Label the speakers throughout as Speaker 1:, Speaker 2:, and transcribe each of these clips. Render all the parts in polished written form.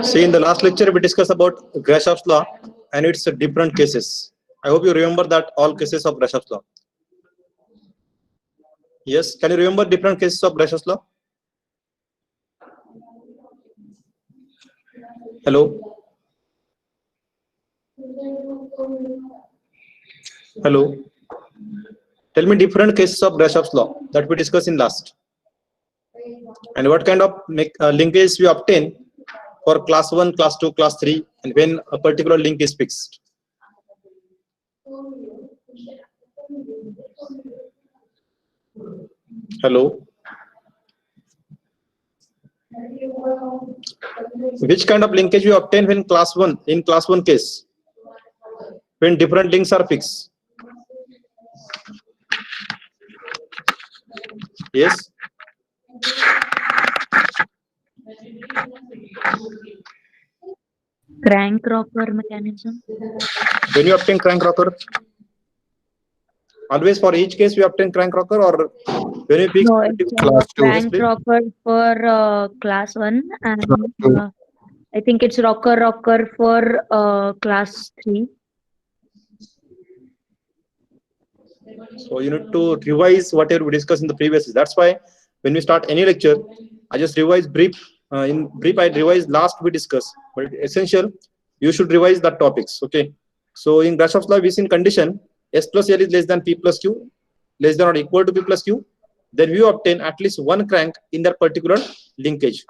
Speaker 1: See, in the last lecture, we discussed about Gresham's law and its different cases. I hope you remember that all cases of Gresham's law. Yes, can you remember different cases of Gresham's law? Hello? Hello? Tell me different cases of Gresham's law that we discussed in last. And what kind of linkage we obtain for class 1, class 2, class 3, and when a particular link is fixed. Hello? Which kind of linkage we obtain when class 1, in class 1 case, when different links are fixed? Yes?
Speaker 2: Crank rocker mechanism.
Speaker 1: When you obtain crank rocker, always for each case we obtain crank rocker, or when you fix
Speaker 2: No, it's
Speaker 3: Class two.
Speaker 2: crank rocker for class 1 and I think it's rocker for class 3.
Speaker 1: So you need to revise whatever we discussed in the previous. That's why when we start any lecture, I just revise brief. In brief, I revise last we discussed, but essential you should revise that topics. Okay. So in Gresham's law, we see in condition S plus L is less than P plus Q, less than or equal to P plus Q, then we obtain at least one crank in that particular linkage.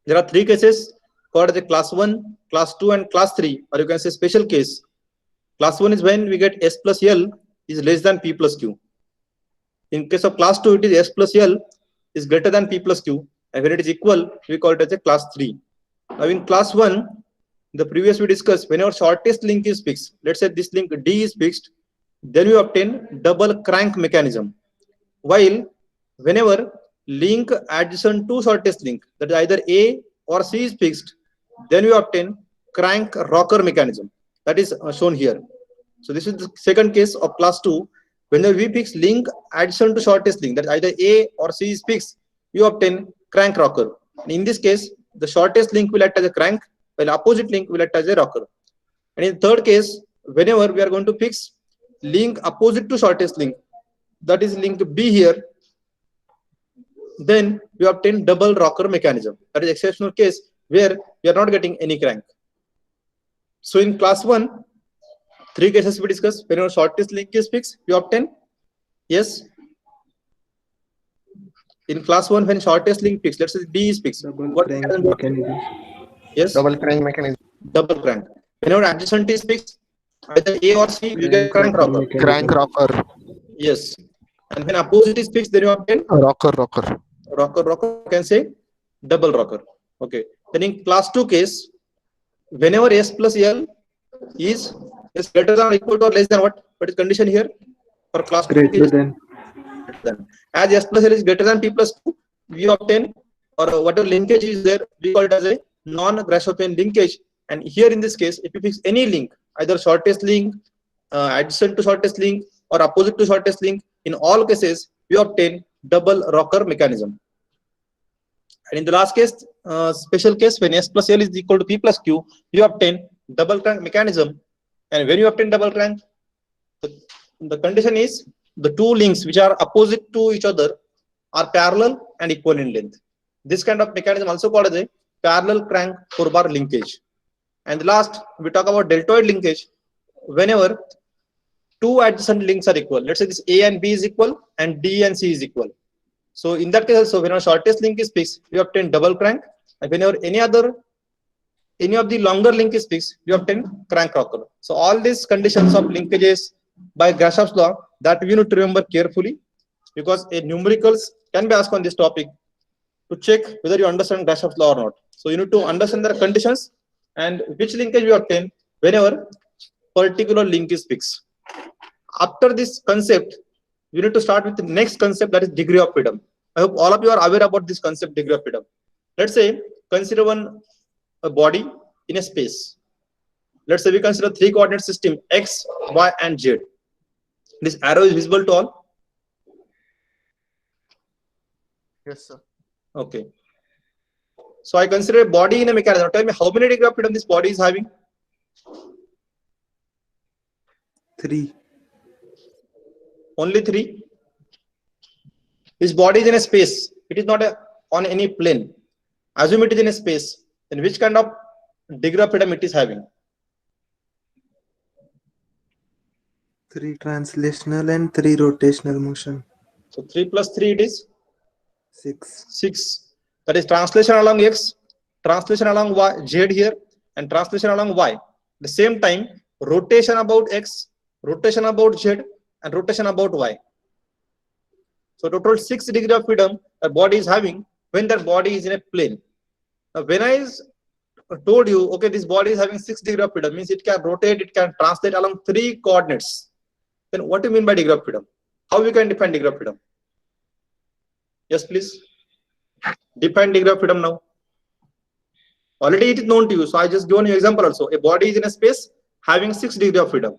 Speaker 1: There are three cases called the class 1, class 2, and class 3, or you can say special case. Class 1 is when we get S plus L is less than P plus Q. In case of class 2, it is S plus L is greater than P plus Q, and when it is equal, we call it as a class 3. Now in class 1, the previous we discussed, whenever shortest link is fixed, let's say this link D is fixed, then we obtain double crank mechanism. While whenever link adjacent to shortest link, that is either A or C is fixed, then we obtain crank rocker mechanism. That is shown here. So this is the second case of class 2. Whenever we fix link adjacent to shortest link, that is either A or C is fixed, we obtain crank rocker. And in this case, the shortest link will act as a crank, while opposite link will act as a rocker. And in third case, whenever we are going to fix link opposite to shortest link, that is link B here, then we obtain double rocker mechanism. That is exceptional case where we are not getting any crank. So in class 1, three cases we discussed. Whenever shortest link is fixed, we obtain. Yes. In class 1, when shortest link fixed, let's say D is fixed. What mechanism? Yes.
Speaker 3: Double crank mechanism.
Speaker 1: Double crank. Whenever adjacent is fixed, either A or C, we get crank rocker.
Speaker 3: Crank rocker.
Speaker 1: Yes. And when opposite is fixed, then you obtain
Speaker 3: Rocker.
Speaker 1: rocker, you can say double rocker. Okay. Then in class 2 case, whenever S plus L is greater than or equal to or less than what? What is condition here? For class 2 case, greater than. As S plus L is greater than P plus Q, we obtain, or whatever linkage is there, we call it as a non-Grashofian linkage. And here in this case, if you fix any link, either shortest link, adjacent to shortest link, or opposite to shortest link, in all cases, we obtain double rocker mechanism. And in the last case, special case, when S plus L is equal to P plus Q, you obtain double crank mechanism. And when you obtain double crank, the condition is the two links which are opposite to each other are parallel and equal in length. This kind of mechanism also called as a parallel crank 4-bar linkage. And the last, we talk about deltoid linkage. Whenever two adjacent links are equal, let's say this A and B is equal and D and C is equal. So in that case also, whenever shortest link is fixed, we obtain double crank. And whenever any of the longer link is fixed, we obtain crank rocker. So all these conditions of linkages by Gresham's law that we need to remember carefully, because a numericals can be asked on this topic to check whether you understand Gresham's law or not. So you need to understand the conditions and which linkage we obtain whenever particular link is fixed. After this concept, you need to start with the next concept, that is degree of freedom. I hope all of you are aware about this concept, degree of freedom. Let's say consider a body in a space. Let's say we consider 3 coordinate system X, Y, and Z. This arrow is visible to all.
Speaker 3: Yes, sir.
Speaker 1: Okay. So I consider a body in a mechanism. Tell me how many degree of freedom this body is having?
Speaker 4: 3.
Speaker 1: Only 3. This body is in a space. It is not on any plane. Assume it is in a space. Then which kind of degree of freedom it is having?
Speaker 4: 3 translational and 3 rotational motion.
Speaker 1: So 3 plus 3 it is
Speaker 4: 6.
Speaker 1: 6. That is translation along x, translation along y, z here, and translation along y. At the same time, rotation about x, rotation about z, and rotation about y. So total 6 degree of freedom the body is having when that body is in a plane. Now when I told you, okay, this body is having 6 degree of freedom, means it can rotate, it can translate along 3 coordinates. Then what do you mean by degree of freedom? How we can define degree of freedom? Yes, please. Define degree of freedom now. Already it is known to you, so I just given you example also. A body is in a space having 6 degree of freedom.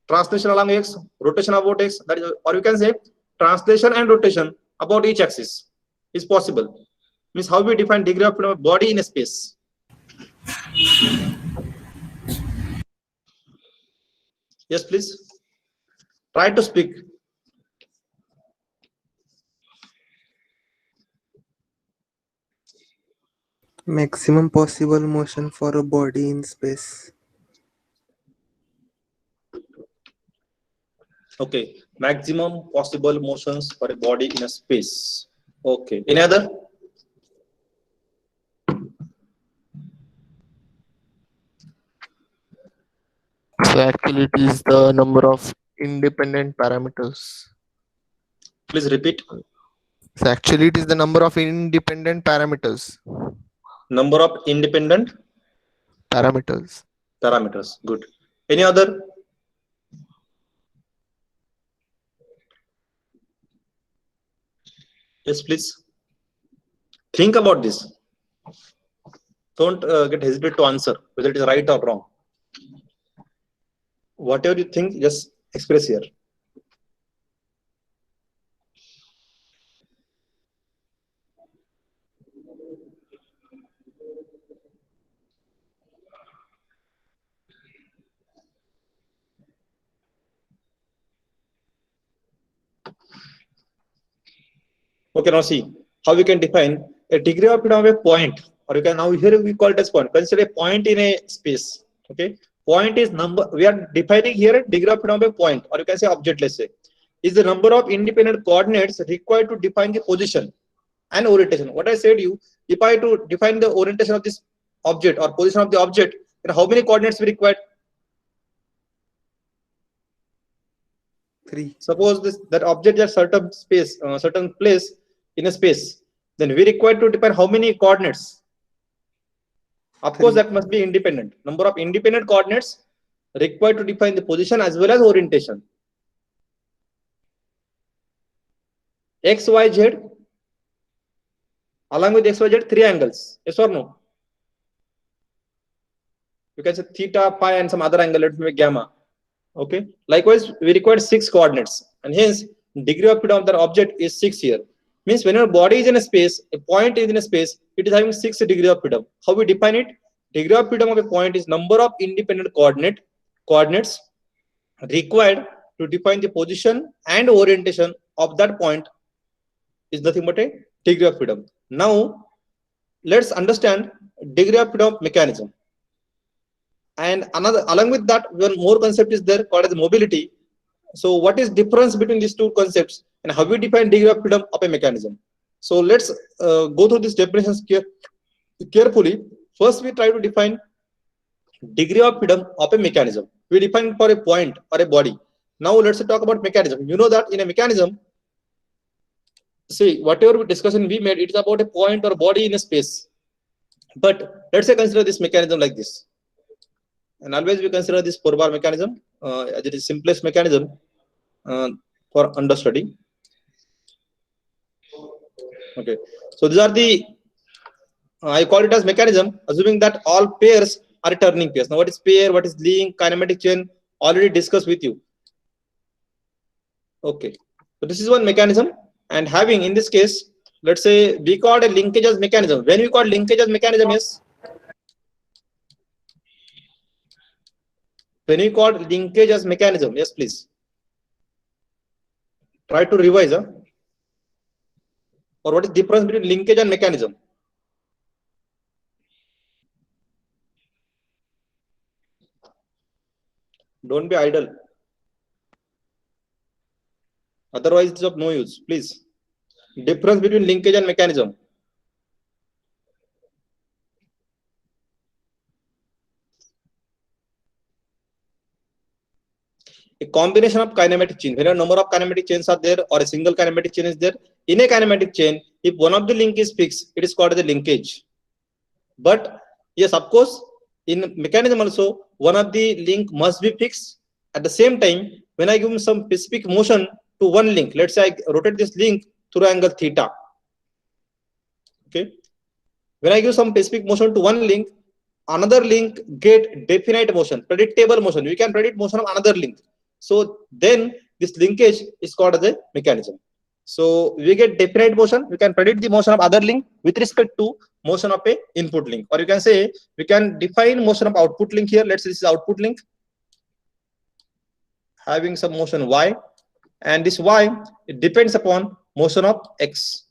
Speaker 1: Translation along x, rotation about x, that is, or you can say translation and rotation about each axis is possible. Means how we define degree of freedom of body in a space. Yes, please. Try to speak.
Speaker 4: Maximum possible motion for a body in space.
Speaker 1: Okay, maximum possible motions for a body in a space. Okay, any other?
Speaker 3: So actually, it is the number of independent parameters.
Speaker 1: Please repeat.
Speaker 3: So actually, it is the number of independent parameters.
Speaker 1: Number of independent
Speaker 3: Parameters.
Speaker 1: parameters. Good. Any other? Yes, please. Think about this. Don't get hesitate to answer whether it is right or wrong. Whatever you think, just express here. Okay, now see how we can define a degree of freedom of a point, or you can now here we call it as point. Consider a point in a space. Okay, point is number. We are defining here degree of freedom of a point, or you can say object. Let's say is the number of independent coordinates required to define the position and orientation. What I said you, if I to define the orientation of this object or position of the object, then how many coordinates we require?
Speaker 4: 3.
Speaker 1: Suppose that object is certain space, certain place in a space, then we require to define how many coordinates. Of course,
Speaker 4: 3.
Speaker 1: that must be independent. Number of independent coordinates required to define the position as well as orientation. X, Y, Z. Along with X, Y, Z, 3 angles. Yes or no? You can say theta, pi, and some other angle. Let me make gamma. Okay. Likewise, we require 6 coordinates, and hence degree of freedom of that object is 6 here. Means whenever body is in a space, a point is in a space, it is having 6 degree of freedom. How we define it? Degree of freedom of a point is number of independent coordinates required to define the position and orientation of that point is nothing but a degree of freedom. Now, let's understand degree of freedom mechanism. And another, along with that, one more concept is there called as mobility. So what is difference between these two concepts and how we define degree of freedom of a mechanism? So let's go through these definitions carefully. First, we try to define degree of freedom of a mechanism. We define for a point or a body. Now let's talk about mechanism. You know that in a mechanism, see, whatever discussion we made, it is about a point or body in a space. But let's say consider this mechanism like this. And always we consider this 4-bar mechanism as it is simplest mechanism for understudy. Okay, so these are the I call it as mechanism, assuming that all pairs are turning pairs. Now, what is pair? What is link? Kinematic chain? Already discussed with you. Okay, so this is one mechanism, and having in this case let's say we called a linkage as mechanism. When we call linkage as mechanism is, when we call linkage as mechanism, yes, please. Try to revise, huh? Or what is the difference between linkage and mechanism? Don't be idle. Otherwise, it's of no use. Please. Difference between linkage and mechanism. A combination of kinematic chains. When a number of kinematic chains are there or a single kinematic chain is there, in a kinematic chain, if one of the link is fixed, it is called as a linkage. But yes, of course, in mechanism also, one of the link must be fixed. At the same time, when I give some specific motion to one link, let's say I rotate this link through angle theta. Okay. When I give some specific motion to one link, another link get definite motion, predictable motion. We can predict motion of another link. So then this linkage is called as a mechanism. So we get definite motion. We can predict the motion of other link with respect to motion of a input link, or you can say we can define motion of output link here. Let's say this is output link having some motion y, and this y, it depends upon motion of x.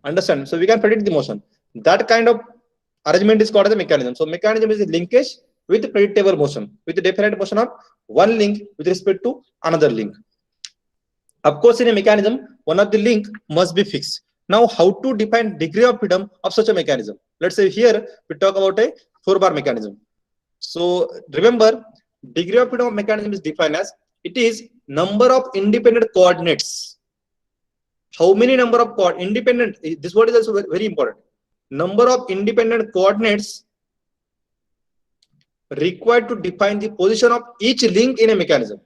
Speaker 1: Understand? So we can predict the motion. That kind of arrangement is called as a mechanism. So mechanism is a linkage with predictable motion, with the definite motion of one link with respect to another link. Of course, in a mechanism, one of the link must be fixed. Now, how to define degree of freedom of such a mechanism? Let's say here we talk about a 4-bar mechanism. So remember, degree of freedom of mechanism is defined as it is number of independent coordinates. How many number of independent? This word is also very important. Number of independent coordinates required to define the position of each link in a mechanism.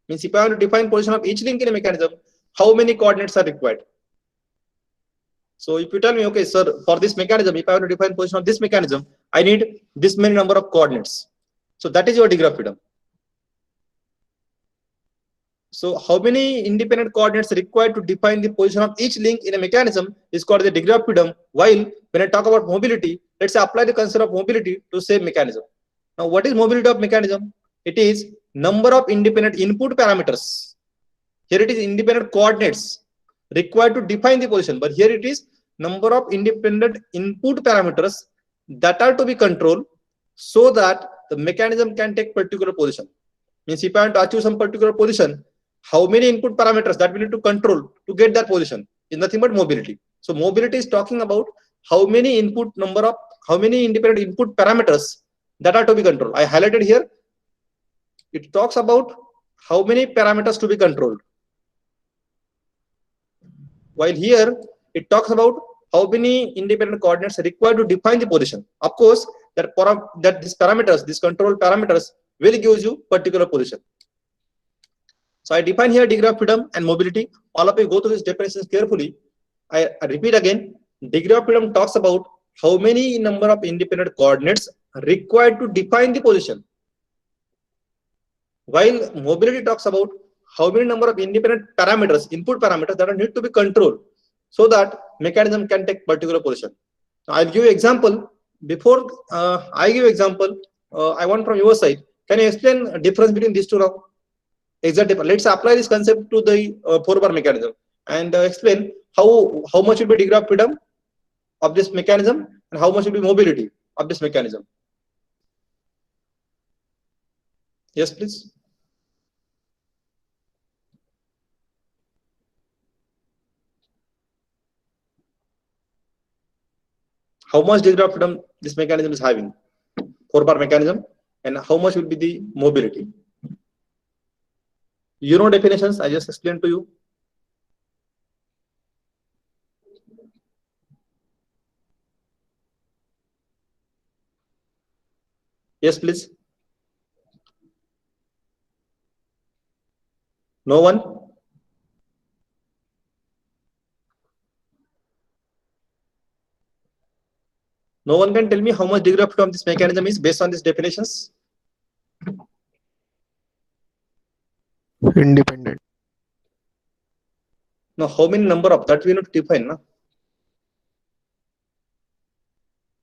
Speaker 1: Means if I want to define position of each link in a mechanism, how many coordinates are required? So if you tell me, okay, sir, for this mechanism, if I want to define position of this mechanism, I need this many number of coordinates. So that is your degree of freedom. So how many independent coordinates required to define the position of each link in a mechanism is called the degree of freedom. While when I talk about mobility, let's say apply the concept of mobility to same mechanism. Now, what is mobility of mechanism? It is number of independent input parameters. Here it is independent coordinates required to define the position, but here it is number of independent input parameters that are to be controlled so that the mechanism can take particular position. Means if I want to achieve some particular position, how many input parameters that we need to control to get that position is nothing but mobility. So mobility is talking about how many independent input parameters that are to be controlled. I highlighted here. It talks about how many parameters to be controlled. While here it talks about how many independent coordinates are required to define the position. Of course, that these parameters, these control parameters will give you particular position. So I define here degree of freedom and mobility. All of you go through these definitions carefully. I repeat again, degree of freedom talks about how many number of independent coordinates required to define the position. While mobility talks about how many number of independent parameters, input parameters that are need to be controlled so that mechanism can take particular position. Now, I'll give you example. Before I give example, I want from your side. Can you explain the difference between these two now? Exactly. Let's apply this concept to the 4-bar mechanism and explain how much will be degree of freedom of this mechanism and how much will be mobility of this mechanism. Yes, please. How much degree of freedom this mechanism is having, 4-bar mechanism, and how much will be the mobility? You know definitions, I just explained to you. Yes, please. No one? No one can tell me how much degree of freedom this mechanism is based on these definitions?
Speaker 3: Independent.
Speaker 1: Now, how many number of that we need to define? Na?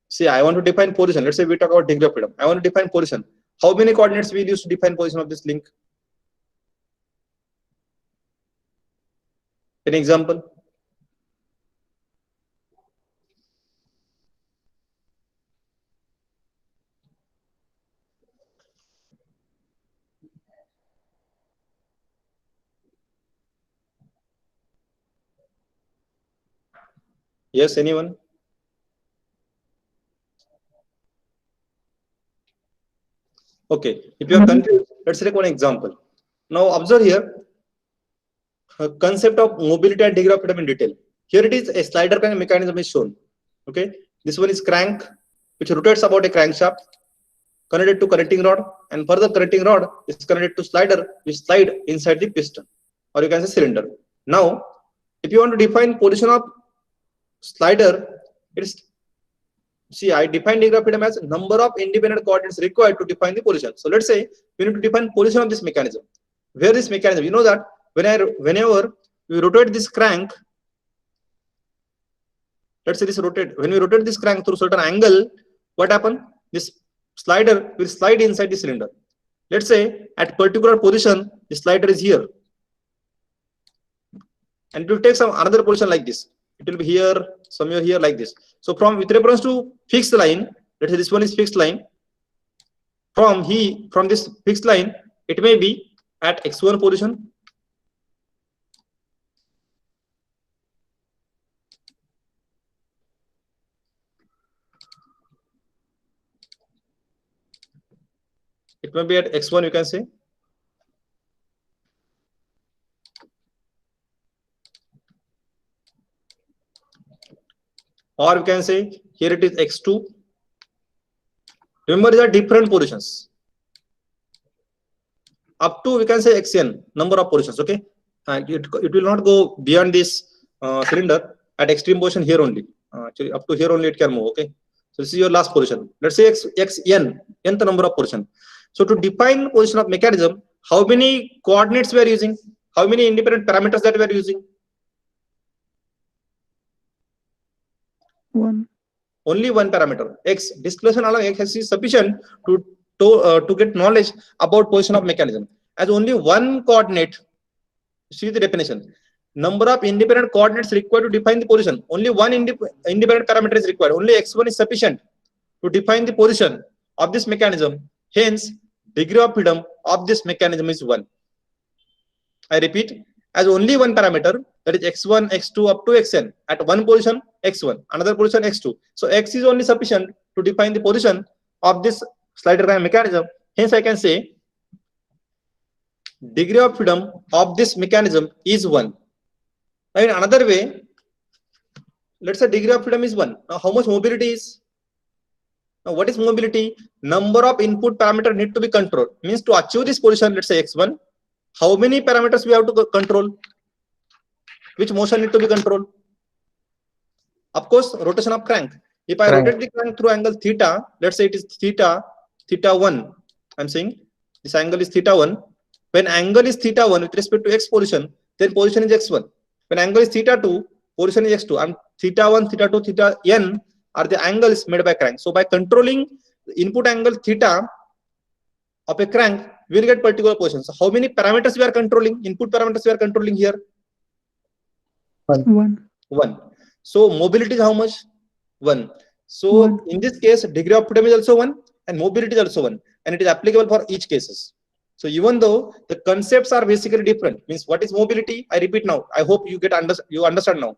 Speaker 1: See, I want to define position. Let's say we talk about degree of freedom. I want to define position. How many coordinates we use to define position of this link? An example? Yes, anyone? Okay, if you are confused, let's take one example. Now observe here, concept of mobility and degree of freedom in detail. Here it is, a slider kind of mechanism is shown. Okay, this one is crank, which rotates about a crankshaft, connected to connecting rod, and further connecting rod is connected to slider, which slide inside the piston, or you can say cylinder. Now, if you want to define position of slider, it is, see, I define degree of freedom as number of independent coordinates required to define the position. So let's say we need to define position of this mechanism. Where this mechanism, you know that whenever we rotate this crank, let's say this rotate, when we rotate this crank through certain angle, what happen? This slider will slide inside the cylinder. Let's say at particular position, the slider is here, and it will take some another position like this. It will be here, somewhere here, like this. So from with reference to fixed line, let's say this one is fixed line. From this fixed line, it may be at x1 position. It may be at x1, you can say. Or you can say here it is x2. Remember, these are different positions. Up to we can say xn, number of positions. Okay, it will not go beyond this cylinder at extreme position here only. Actually, up to here only it can move. Okay, so this is your last position. Let's say xn, nth number of position. So to define position of mechanism, how many coordinates we are using? How many independent parameters that we are using?
Speaker 2: One.
Speaker 1: Only one parameter, x. Displacement along x is sufficient to get knowledge about position of mechanism. As only one coordinate, see the definition. Number of independent coordinates required to define the position. Only one independent parameter is required. Only x1 is sufficient to define the position of this mechanism. Hence, degree of freedom of this mechanism is 1. I repeat, as only one parameter, that is x1, x2 up to xn. At one position, x1, another position, x2. So x is only sufficient to define the position of this slider kind of mechanism. Hence, I can say degree of freedom of this mechanism is 1. Now, in another way, let's say degree of freedom is 1. Now, how much mobility is? Now, what is mobility? Number of input parameter need to be controlled. Means to achieve this position, let's say x1, how many parameters we have to control? Which motion need to be controlled? Of course, rotation of crank. If I rotate the crank through angle theta, let's say it is theta 1. I'm saying this angle is theta 1. When angle is theta 1 with respect to x position, then position is x1. When angle is theta 2, position is x2. And theta 1, theta 2, theta n are the angles made by crank. So by controlling the input angle theta of a crank, we will get particular position. So how many parameters we are controlling? Input parameters we are controlling here?
Speaker 2: 1.
Speaker 1: So mobility is how much? 1. So
Speaker 2: 1.
Speaker 1: in this case, degree of freedom is also 1 and mobility is also 1, and it is applicable for each cases. So even though the concepts are basically different, means what is mobility? I repeat now. I hope you understand now.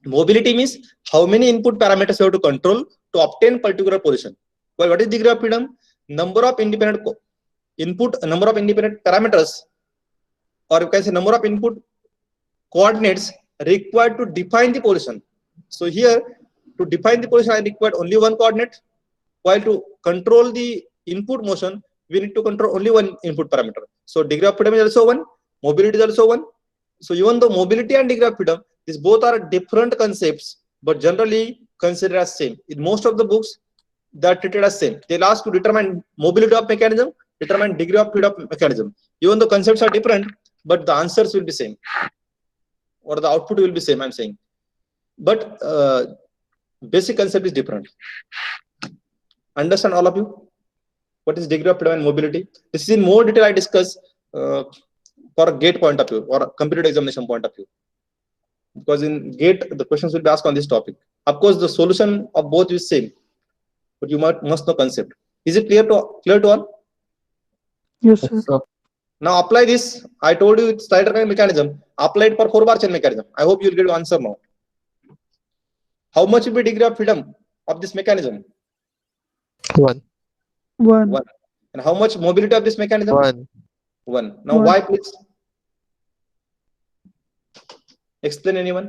Speaker 1: Mobility means how many input parameters you have to control to obtain particular position. Well, what is degree of freedom? Number of independent parameters, or you can say number of input coordinates required to define the position. So here, to define the position, I required only one coordinate, while to control the input motion, we need to control only one input parameter. So degree of freedom is also 1, mobility is also 1. So even though mobility and degree of freedom, these both are different concepts, but generally considered as same. In most of the books, they are treated as same. They'll ask to determine mobility of mechanism, determine degree of freedom of mechanism. Even though concepts are different, but the answers will be same, or the output will be same, I'm saying. But basic concept is different. Understand all of you? What is degree of freedom and mobility? This is in more detail I discuss for a GATE point of view or a competitive examination point of view. Because in GATE, the questions will be asked on this topic. Of course, the solution of both is same, but you must know concept. Is it clear to all?
Speaker 5: Yes, sir.
Speaker 3: So,
Speaker 1: Now apply this. I told you it's slider kind mechanism. Apply it for 4-bar chain mechanism. I hope you'll get the answer now. How much will be degree of freedom of this mechanism?
Speaker 3: 1.
Speaker 5: 1.
Speaker 1: 1. And how much mobility of this mechanism?
Speaker 3: 1.
Speaker 1: 1. Now
Speaker 5: 1.
Speaker 1: why, please? Explain, anyone?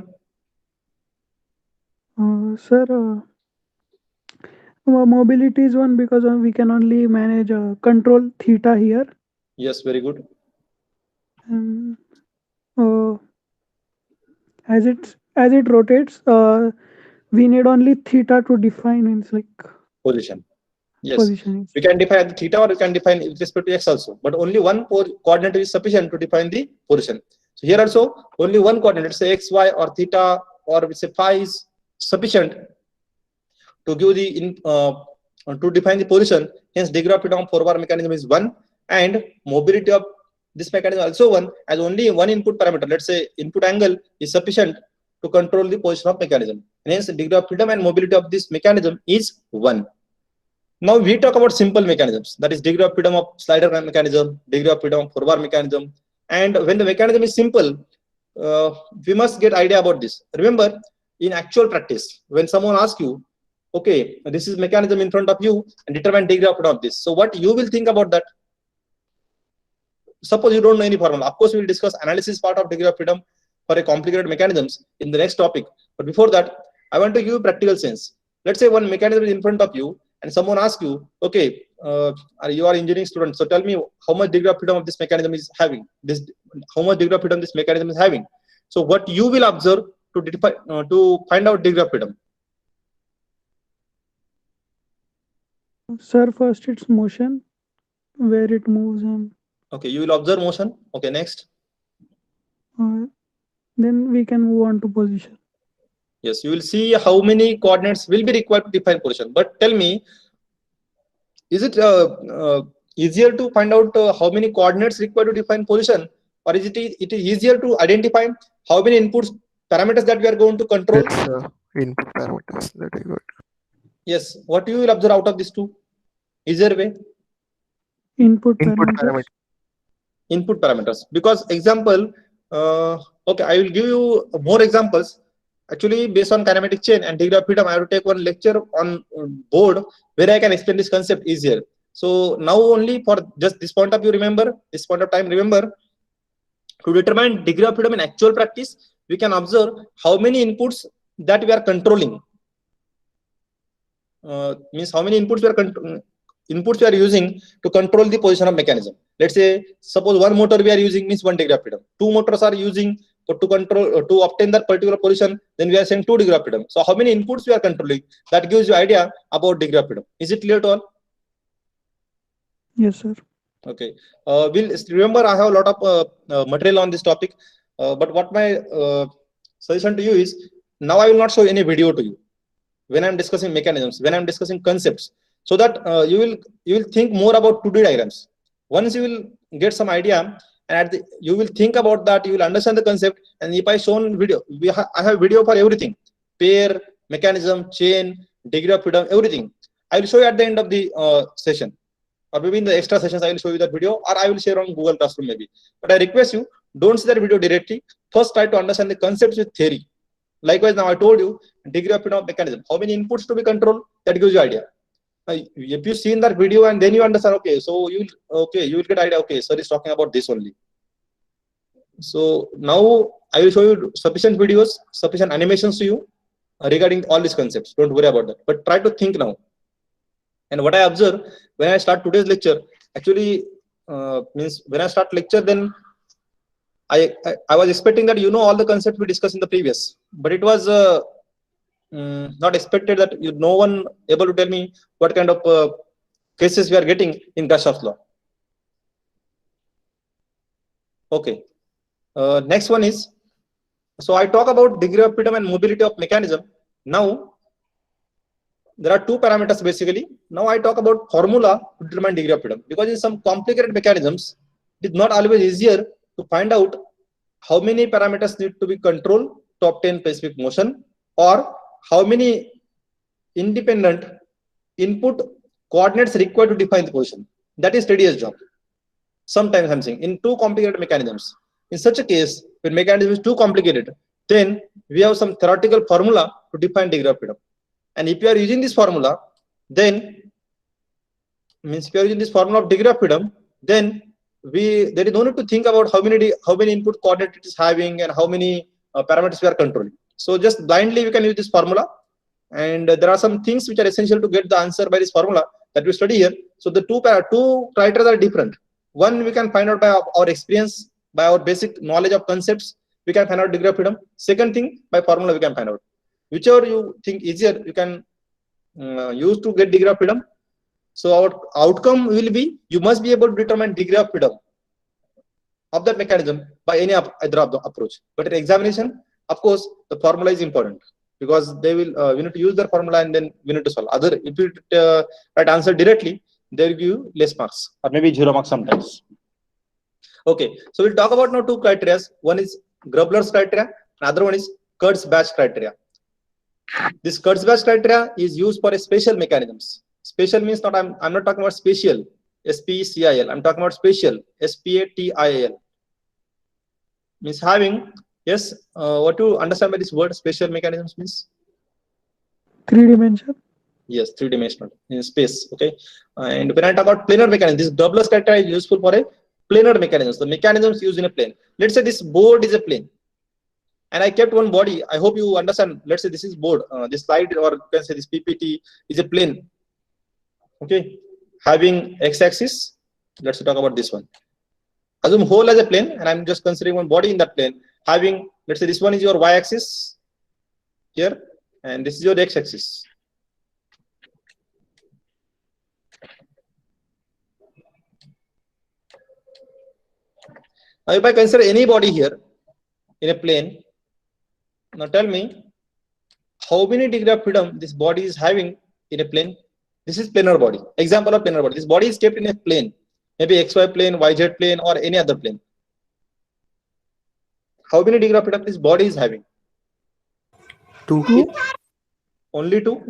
Speaker 5: Sir, mobility is 1 because we can only manage control theta here.
Speaker 1: Yes, very good.
Speaker 5: And as it rotates, we need only theta to define its like
Speaker 1: Position. Yes.
Speaker 5: position.
Speaker 1: We can define the theta, or we can define with respect to x also. But only one coordinate is sufficient to define the position. So here also only one coordinate, let's say x, y, or theta, or we say phi is sufficient to give the to define the position. Hence, degree of freedom of 4-bar mechanism is 1, and mobility of this mechanism also 1, as only one input parameter, let's say input angle, is sufficient to control the position of mechanism. And hence, the degree of freedom and mobility of this mechanism is 1. Now we talk about simple mechanisms, that is degree of freedom of slider mechanism, degree of freedom of 4-bar mechanism. And when the mechanism is simple, we must get idea about this. Remember, in actual practice, when someone asks you, okay, this is mechanism in front of you and determine degree of freedom of this. So what you will think about that? Suppose you don't know any formula. Of course, we will discuss analysis part of degree of freedom for a complicated mechanisms in the next topic. But before that, I want to give you practical sense. Let's say one mechanism is in front of you and someone asks you, okay, you are engineering student, so tell me how much degree of freedom of this mechanism is having. How much degree of freedom this mechanism is having. So what you will observe to find out degree of freedom?
Speaker 5: Sir, first it's motion, where it moves, and
Speaker 1: Okay, you will observe motion. Okay, next.
Speaker 5: then we can move on to position.
Speaker 1: Yes, you will see how many coordinates will be required to define position. But tell me, is it easier to find out how many coordinates required to define position, or is it easier to identify how many inputs parameters that we are going to control?
Speaker 3: That's input parameters that I got.
Speaker 1: Yes, what you will observe out of these two? Easier way?
Speaker 5: Input
Speaker 3: Input
Speaker 5: parameters.
Speaker 3: parameter.
Speaker 1: Input parameters. Because example, okay, I will give you more examples. Actually, based on kinematic chain and degree of freedom, I have to take one lecture on board where I can explain this concept easier. So now only for just this point of view, remember, this point of time, remember, to determine degree of freedom in actual practice, we can observe how many inputs that we are controlling. Means how many inputs we are using to control the position of mechanism. Let's say, suppose one motor we are using means 1 degree of freedom. 2 motors are using to control to obtain that particular position, then we are saying 2 degree of freedom. So how many inputs we are controlling, that gives you idea about degree of freedom. Is it clear to all?
Speaker 5: Yes, sir.
Speaker 1: Okay. We'll remember, I have a lot of material on this topic, but what my suggestion to you is, now I will not show any video to you when I'm discussing mechanisms, when I'm discussing concepts, so that you will think more about 2D diagrams. Once you will get some idea, and you will think about that, you will understand the concept. And if I shown video, I have video for everything: pair, mechanism, chain, degree of freedom, everything. I will show you at the end of the session, or maybe in the extra sessions I will show you that video, or I will share on Google Classroom maybe. But I request you, don't see that video directly. First, try to understand the concepts with theory. Likewise, now I told you degree of freedom of mechanism. How many inputs to be controlled? That gives you idea. If you see in that video and then you understand, okay, so you will get idea. Okay, sir is talking about this only. So now I will show you sufficient videos, sufficient animations to you regarding all these concepts. Don't worry about that. But try to think now. And what I observe when I start today's lecture, actually means when I start lecture, then I was expecting that you know all the concepts we discussed in the previous, but it was not expected that no one able to tell me what kind of cases we are getting in Gauss's law. Okay. Next one is, so I talk about degree of freedom and mobility of mechanism. Now, there are two parameters basically. Now I talk about formula to determine degree of freedom, because in some complicated mechanisms, it is not always easier to find out how many parameters need to be controlled to obtain specific motion, or how many independent input coordinates required to define the position. That is tedious job. Sometimes I'm saying in too complicated mechanisms. In such a case, when mechanism is too complicated, then we have some theoretical formula to define degree of freedom. And if you are using this formula, then means if you are using this formula of degree of freedom, then there is no need to think about how many input coordinates it is having and how many parameters we are controlling. So just blindly we can use this formula, and there are some things which are essential to get the answer by this formula that we study here. So the two criteria are different. One we can find out by our experience, by our basic knowledge of concepts, we can find out degree of freedom. Second thing, by formula we can find out. Whichever you think easier, you can use to get degree of freedom. So our outcome will be, you must be able to determine degree of freedom of that mechanism by any either of the approach. But in examination, of course, the formula is important, because they will we need to use the formula and then we need to solve. Other, if you write answer directly, they will give you less marks or maybe 0 marks sometimes. Okay, so we'll talk about now two criteria. One is Grubler's criteria, another one is Kurzbach criteria. This Kurzbach criteria is used for a special mechanisms. Special means not, I'm not talking about spatial, S-P-E-C-I-L. I'm talking about spatial, S-P-A-T-I-A-L. Means having, yes, what to understand by this word spatial mechanisms means?
Speaker 5: 3-dimensional.
Speaker 1: Yes, 3-dimensional in space. Okay, and when I talk about planar mechanism, this Doubler's criteria is useful for a planar mechanism. The mechanisms used in a plane. Let's say this board is a plane, and I kept one body. I hope you understand. Let's say this is board. This slide, or you can say this PPT, is a plane. Okay, having x-axis. Let's talk about this one. Assume whole as a plane, and I'm just considering one body in that plane. Having, let's say this one is your y-axis here, and this is your x-axis. Now, if I consider any body here in a plane, now tell me how many degree of freedom this body is having in a plane. This is planar body. Example of planar body. This body is kept in a plane, maybe XY plane, YZ plane, or any other plane. How many degree of freedom this body is having?
Speaker 4: 2.
Speaker 1: Only 2.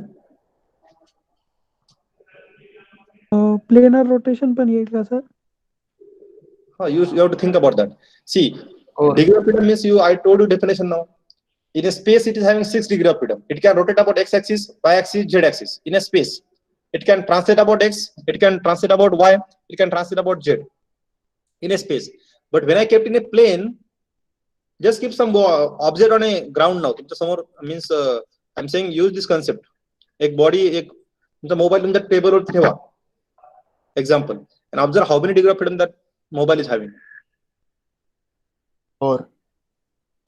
Speaker 5: Planar rotation पण येईल का sir?
Speaker 1: You have to think about that. See,
Speaker 3: Or
Speaker 1: degree of freedom means I told you definition now. In a space, it is having 6 degree of freedom. It can rotate about x-axis, y-axis, z-axis. In a space, it can translate about x, it can translate about y, it can translate about z. In a space. But when I kept in a plane, just keep some object on a ground now. Means I'm saying use this concept. एक body, एक mobile in the table or ठेवा. Example. And observe how many degree of freedom that mobile is having.
Speaker 3: 4.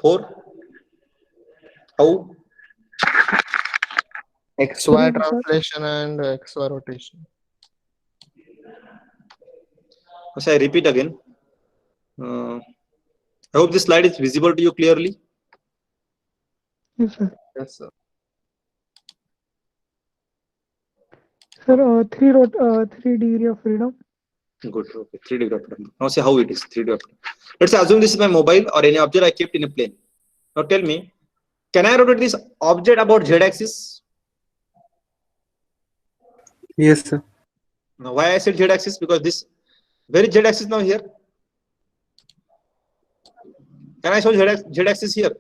Speaker 1: 4. How?
Speaker 3: XY translation and XY rotation.
Speaker 1: So I repeat again. I hope this slide is visible to you clearly.
Speaker 5: Yes, sir.
Speaker 3: Yes, sir.
Speaker 5: Sir, 3 degree of freedom.
Speaker 1: Good. Okay. 3 degree of freedom. Now see how it is. 3 degree of freedom. Let's say assume this is my mobile or any object I kept in a plane. Now tell me, can I rotate this object about z-axis?
Speaker 4: Yes, sir.
Speaker 1: Now why I said z-axis? Because this, where is z-axis now here? Can I show z-axis here?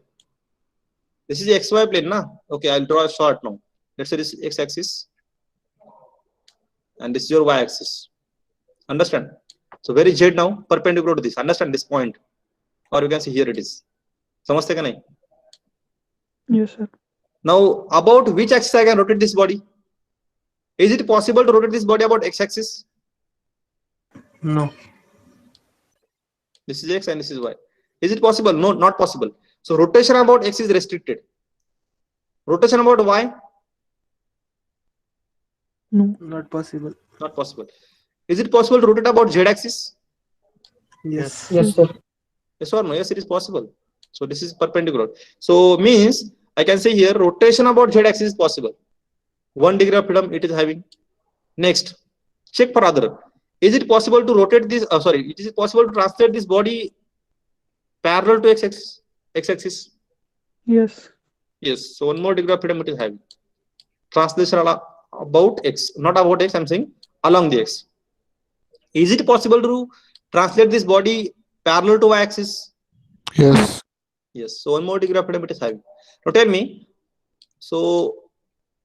Speaker 1: This is the XY plane, na? Okay, I'll draw a chart now. Let's say this is x-axis, and this is your y-axis. Understand? So where is z now? Perpendicular to this. Understand this point, or you can see here it is. Samajhte ka nahi?
Speaker 5: Yes, sir.
Speaker 1: Now, about which axis I can rotate this body? Is it possible to rotate this body about x-axis?
Speaker 4: No.
Speaker 1: This is x and this is y. Is it possible? No, not possible. So rotation about x is restricted. Rotation about y?
Speaker 5: No.
Speaker 4: Not possible.
Speaker 1: Not possible. Is it possible to rotate about z-axis?
Speaker 4: Yes.
Speaker 5: Yes, sir.
Speaker 1: Yes or no? Yes, it is possible. So this is perpendicular. So means I can say here rotation about z axis is possible. 1 degree of freedom it is having. Next, check for other. Is it possible to rotate this? Is it possible to translate this body parallel to x-axis? X-axis.
Speaker 5: Yes.
Speaker 1: Yes. So 1 more degree of freedom it is having. Translation about x, not about x. I'm saying along the x. Is it possible to translate this body parallel to y-axis?
Speaker 3: Yes.
Speaker 1: Yes. So 1 more degree of freedom it is having. Now tell me. So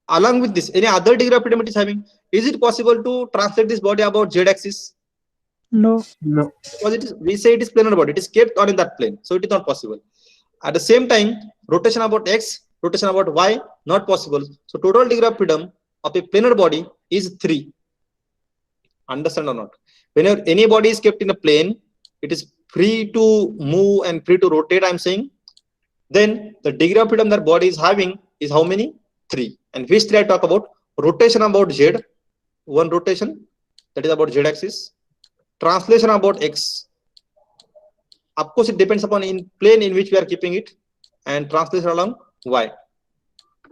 Speaker 1: along with this, any other degree of freedom it is having? Is it possible to translate this body about z-axis?
Speaker 5: No.
Speaker 4: No.
Speaker 1: Because it is, we say it is planar body. It is kept on in that plane, so it is not possible. At the same time, rotation about x, rotation about y, not possible. So total degree of freedom of a planar body is 3. Understand or not? Whenever any body is kept in a plane, it is free to move and free to rotate. I'm saying, then the degree of freedom that body is having is how many? 3. And which 3 I talk about? Rotation about z, one rotation, that is about z axis. Translation about x. Of course, it depends upon in plane in which we are keeping it, and translation along y.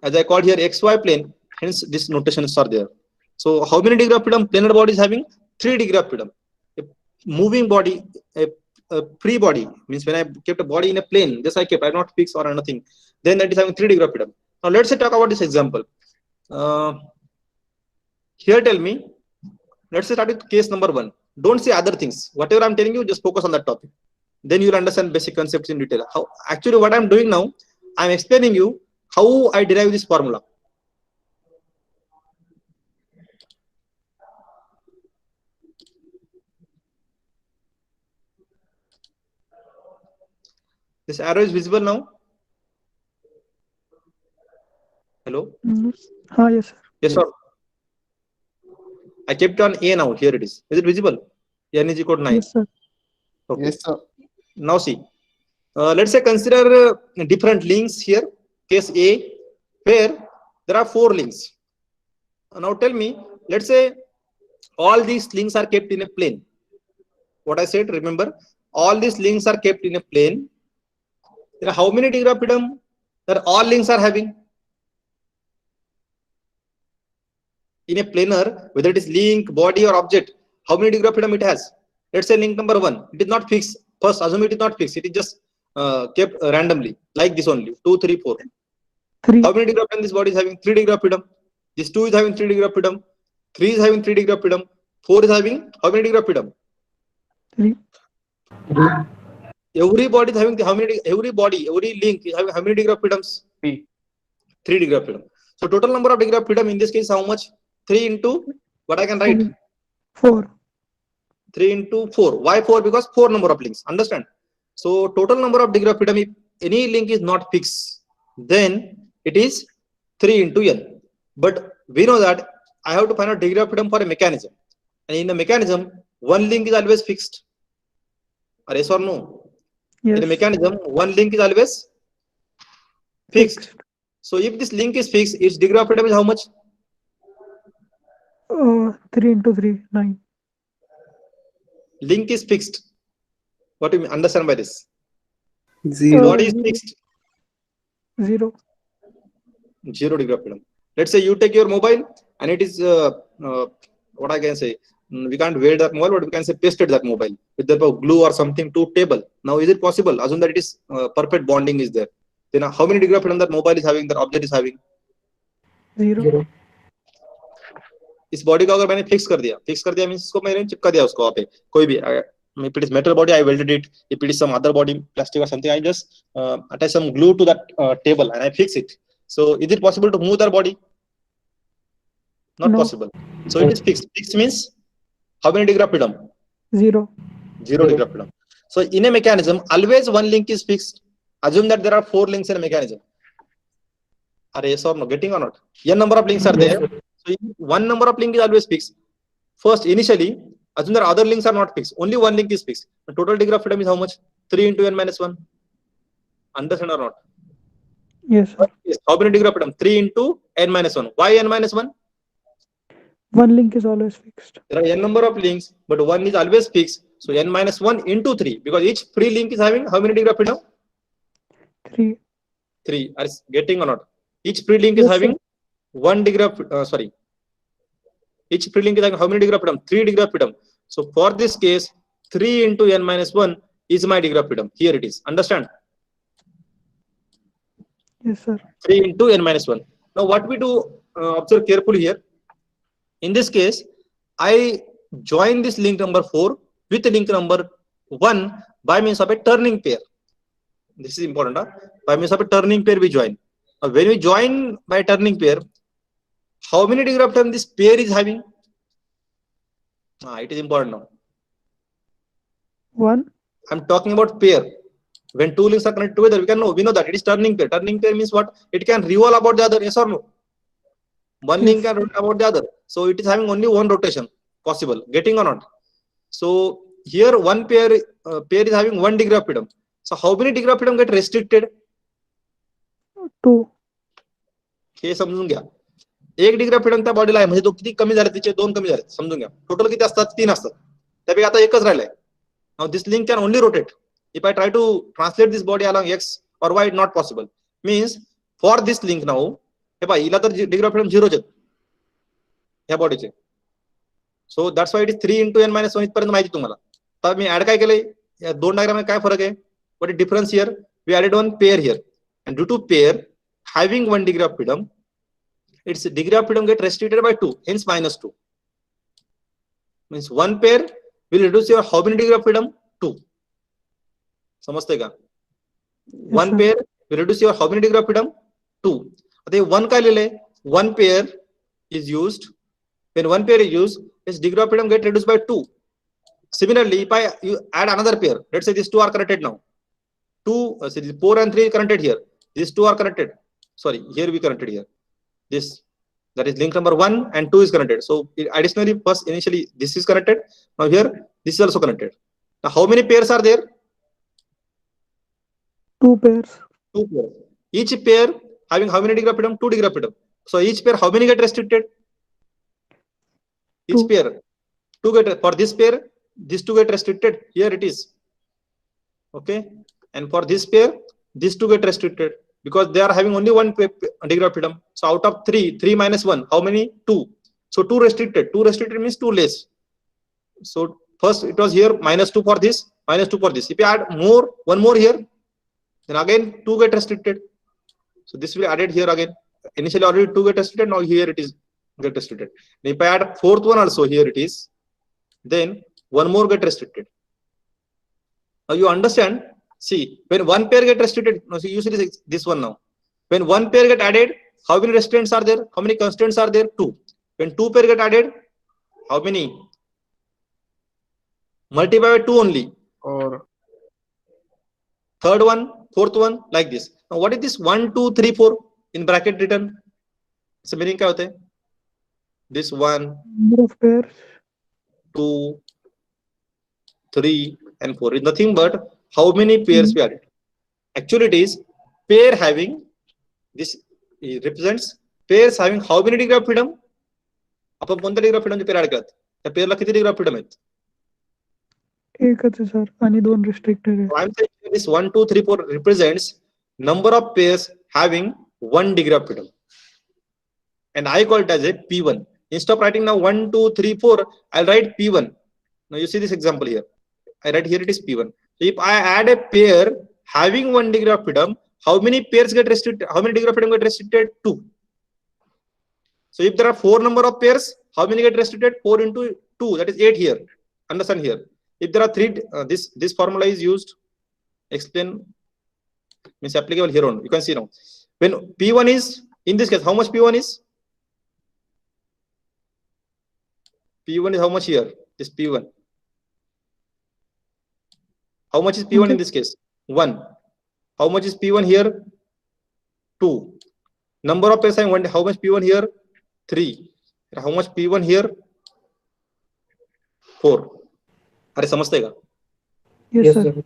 Speaker 1: As I called here xy plane, hence this notations are there. So how many degree of freedom planar body is having? 3 degree of freedom. A moving body, a free body, means when I kept a body in a plane, this I kept, I not fixed or anything, then that is having 3 degree of freedom. Now let's say talk about this example. Here tell me, let's say start with case number 1. Don't say other things. Whatever I'm telling you, just focus on that topic. Then you'll understand basic concepts in detail. How actually what I'm doing now, I'm explaining you how I derive this formula. This arrow is visible now. Hello?
Speaker 5: Yes, sir.
Speaker 1: Yes, sir. I kept on A now. Here it is. Is it visible? N is equal to 9.
Speaker 5: Yes, sir.
Speaker 1: Okay.
Speaker 4: Yes, sir.
Speaker 1: Now see. Let's say consider different links here. Case A, where there are 4 links. Now tell me, let's say all these links are kept in a plane. What I said, remember, all these links are kept in a plane. There are how many degree of freedom that all links are having? In a planar, whether it is link, body or object, how many degree of freedom it has? Let's say link number 1, it is not fixed. First, assume it is not fixed. It is just kept randomly, like this only, 2, 3, 4.
Speaker 5: 3.
Speaker 1: How many degree of freedom this body is having? 3 degree of freedom. This 2 is having 3 degree of freedom. 3 is having 3 degree of freedom. 4 is having how many degree of freedom?
Speaker 5: 3.
Speaker 1: Every body is having how many? Every body, every link is having how many degree of freedoms? 3 degree of freedom. So total number of degree of freedom in this case how much? 3 into what I can write?
Speaker 5: 4.
Speaker 1: 3 into 4. Why 4? Because 4 number of links. Understand? So total number of degree of freedom, if any link is not fixed, then it is 3 into n. But we know that I have to find out degree of freedom for a mechanism. And in a mechanism, one link is always fixed. Or yes or no?
Speaker 5: Yes.
Speaker 1: In a mechanism, one link is always fixed. So if this link is fixed, its degree of freedom is how much?
Speaker 5: 3 into 3, 9.
Speaker 1: Link is fixed. What do you understand by this?
Speaker 4: 0.
Speaker 1: Body is fixed.
Speaker 5: 0.
Speaker 1: 0 degree of freedom. Let's say you take your mobile and it is what I can say. We can't weld that mobile, but we can say pasted that mobile with the glue or something to table. Now, is it possible? Assume that it is perfect bonding is there. Then how many degree of freedom that mobile is having, that object is having?
Speaker 5: 0.
Speaker 1: इस body को अगर मैंने fix कर दिया means इसको मैंने चिपका दिया उसको वहां पे कोई भी if it is metal body I welded it, if it is some other body plastic or something I just attach some glue to that table and I fix it. So is it possible to move that body? Not
Speaker 5: No.
Speaker 1: possible. So it is fixed means how many degree of freedom?
Speaker 5: 0.
Speaker 1: 0 degree of freedom. So in a mechanism always one link is fixed. Assume that there are 4 links in a mechanism. Are yes or no? Getting or not? N number of links are there. So one number of link is always fixed. First, initially, assume that other links are not fixed. Only one link is fixed. The total degree of freedom is how much? 3 into n minus 1. Understand or not?
Speaker 5: Yes, sir.
Speaker 1: Yes. How many degree of freedom? 3 into n minus 1. Why n minus 1?
Speaker 5: One link is always fixed.
Speaker 1: There are n number of links, but one is always fixed. So n minus 1 into 3, because each free link is having how many degree of freedom?
Speaker 5: 3.
Speaker 1: 3. Are you getting or not? Each free link is
Speaker 5: Yes,
Speaker 1: having 1 degree of each free link is having how many degree of freedom? 3 degree of freedom. So for this case, 3 into n minus 1 is my degree of freedom. Here it is. Understand?
Speaker 5: Yes, sir.
Speaker 1: 3 into n minus 1. Now what we do, observe carefully here. In this case, I join this link number 4 with link number 1 by means of a turning pair. This is important. Huh? By means of a turning pair we join. Now when we join by turning pair, how many degree of freedom this pair is having? It is important now.
Speaker 5: 1.
Speaker 1: I'm talking about pair. When two links are connected together, we know that it is turning pair. Turning pair means what? It can revolve about the other, yes or no? One link can rotate about the other. So it is having only one rotation possible. Getting or not? So here one pair is having 1 degree of freedom. So how many degree of freedom get restricted?
Speaker 5: 2.
Speaker 1: हे समजून घ्या. 1 degree of freedom त्या बॉडीला आहे, म्हणजे तो किती कमी झाले, तिचे 2 कमी झाले, समजून घ्या. टोटल किती असतात? 3 असतात. त्यापैकी आता एकच राहिलाय. Now this link can only rotate. If I try to translate this body along x or y, not possible. Means for this link now, हे पहा हिला तर डिग्री ऑफ फ्रीडम 0 आहेत ह्या बॉडीचे. So that's why it is 3 into n minus 1 इथपर्यंत माहिती तुम्हाला. तर मी ऍड काय केलंय, या दोन डायग्राम मध्ये काय फरक आहे? What is difference here? We added one pair here, and due to pair having 1 degree of freedom, its degree of freedom get restricted by 2, hence minus 2. Means one pair will reduce your how many degree of freedom? 2. समजते का? One pair will reduce your how many degree of freedom? 2. आता हे 1 काय लिहिले? One pair is used. When one pair is used, its degree of freedom get reduced by 2. Similarly, if you add another pair, let's say these two are connected now. 4 and 3 connected here. These two are connected. Sorry, here we connected here. This, that is link number 1 and 2 is connected. So additionally, first initially this is connected. Now here this is also connected. Now how many pairs are there?
Speaker 5: 2 pairs.
Speaker 1: 2 pairs. Each pair having how many degree of freedom? 2 degree of freedom. So each pair how many get restricted? Each
Speaker 5: 2.
Speaker 1: pair 2 get, for this pair these 2 get restricted. Here it is. Okay, and for this pair these 2 get restricted because they are having only 1 degree of freedom. So out of 3 minus 1, how many? 2. So 2 restricted. 2 restricted means 2 less. So first it was here minus 2 for this, minus 2 for this. If you add more, 1 more here, then again 2 get restricted. So this will be added here again. Initially already 2 get restricted. Now here it is get restricted. And if I add 4th one also, here it is, then 1 more get restricted. Now you understand. See, when one pair get restricted, now see, you see this one now. When one pair get added, how many restraints are there? How many constraints are there? 2. When 2 pair get added, how many? Multiply by 2 only.
Speaker 3: Or
Speaker 1: Third one, 4th one, like this. Now what is this 1, 2, 3, 4 in bracket written? So meaning क्या होता है? This 1,
Speaker 5: Number of pairs.
Speaker 1: 2, 3 and 4 is nothing but how many pairs we added. Actually it is pair having, this represents pairs having how many degree of freedom? आपण कोणत्या degree of freedom चे pair add करत? त्या pair ला किती degree of freedom आहेत?
Speaker 5: एकच आहे sir आणि 2 restricted आहे.
Speaker 1: So I'm saying this 1, 2, 3, 4 represents number of pairs having 1 degree of freedom. And I call it as a P1. Instead of writing now 1, 2, 3, 4, I'll write P1. Now you see this example here. I write here it is P1. So if I add a pair having 1 degree of freedom, how many pairs get restricted? How many degree of freedom get restricted? 2. So if there are 4 number of pairs, how many get restricted? 4 into 2, that is 8 here. Understand here. If there are 3, this formula is used. Explain, means applicable here on. You can see now. When P1 is, in this case, how much P1 is? P1 is how much here? This P1. How much is P1 in this case? 1. How much is P1 here? 2. Number of pairs I want. How much P1 here? 3. How much P1 here? 4. अरे समझते का?
Speaker 5: Yes, sir.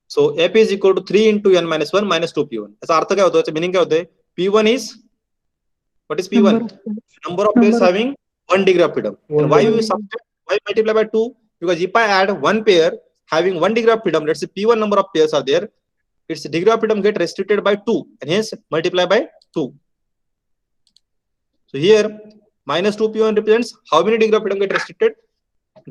Speaker 1: So F is equal to 3 into n minus 1 minus 2 P1. ऐसा अर्थ क्या होता है? ऐसा meaning क्या होता है? P1 is, what is P1? Number of pairs having 1 degree of freedom. And why you subtract? Why multiply by 2? Because if I add one pair having 1 degree of freedom, let's say P1 number of pairs are there, its degree of freedom get restricted by 2 and hence multiply by 2. So here minus 2P1 represents how many degree of freedom get restricted?